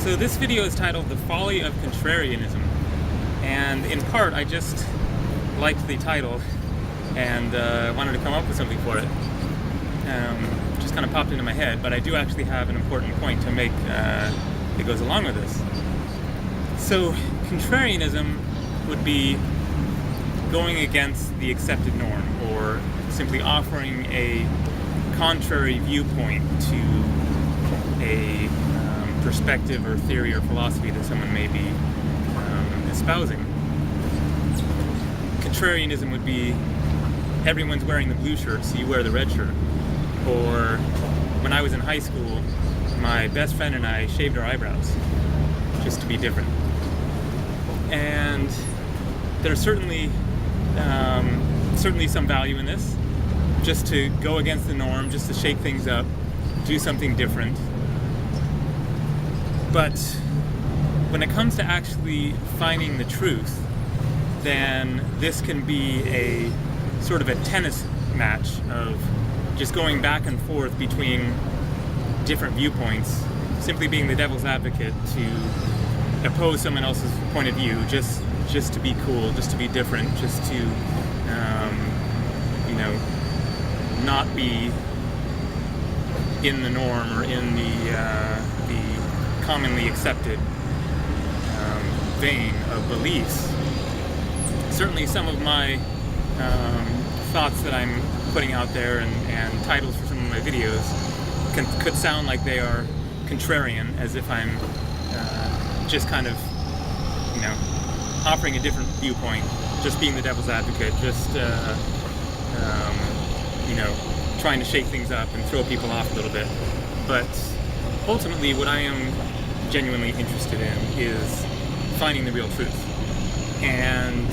So this video is titled The Folly of Contrarianism, and in part I just liked the title and wanted to come up with something for it. Just kind of popped into my head, but I do actually have an important point to make that goes along with this. So contrarianism would be going against the accepted norm, or simply offering a contrary viewpoint to a perspective or theory or philosophy that someone may be espousing. Contrarianism would be everyone's wearing the blue shirt, so you wear the red shirt. Or when I was in high school, my best friend and I shaved our eyebrows just to be different. And there's certainly some value in this, just to go against the norm, just to shake things up, do something different. But when it comes to actually finding the truth, then this can be a sort of a tennis match of just going back and forth between different viewpoints, simply being the devil's advocate to oppose someone else's point of view, just to be cool, just to be different, just to not be in the norm or in the commonly accepted vein of beliefs. Certainly some of my thoughts that I'm putting out there and titles for some of my videos could sound like they are contrarian, as if I'm just kind of offering a different viewpoint, just being the devil's advocate, just trying to shake things up and throw people off a little bit. But ultimately what I am genuinely interested in is finding the real truth, and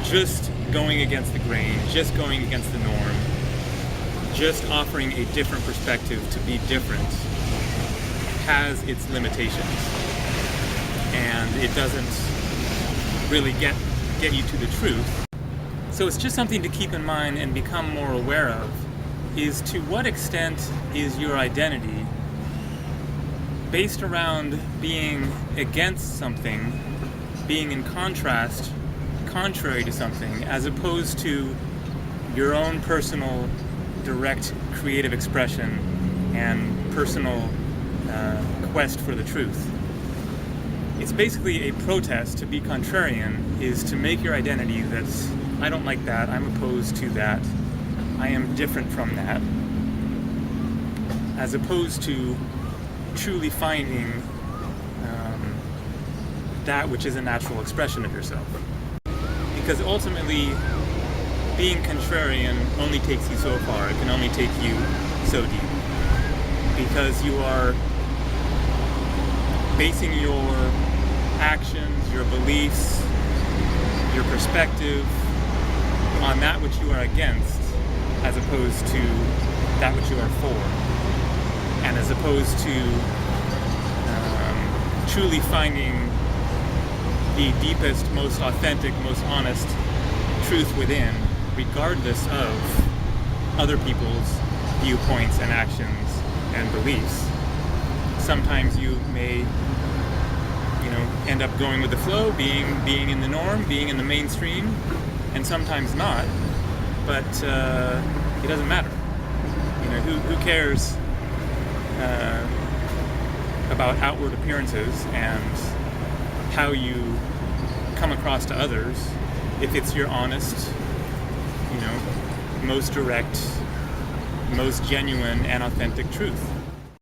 just going against the grain, just going against the norm, just offering a different perspective to be different has its limitations, and it doesn't really get you to the truth. So it's just something to keep in mind and become more aware of, is to what extent is your identity based around being against something, being in contrast, contrary to something, as opposed to your own personal, direct creative expression and personal quest for the truth. It's basically a protest. To be contrarian is to make your identity that's, I don't like that, I'm opposed to that, I am different from that, as opposed to truly finding that which is a natural expression of yourself. Because ultimately, being contrarian only takes you so far. It can only take you so deep. Because you are basing your actions, your beliefs, your perspective on that which you are against, as opposed to that which you are for. And as opposed to truly finding the deepest, most authentic, most honest truth within, regardless of other people's viewpoints and actions and beliefs. Sometimes you may end up going with the flow, being in the norm, being in the mainstream, and sometimes not. But it doesn't matter. Who cares about outward appearances and how you come across to others, if it's your honest, most direct, most genuine and authentic truth.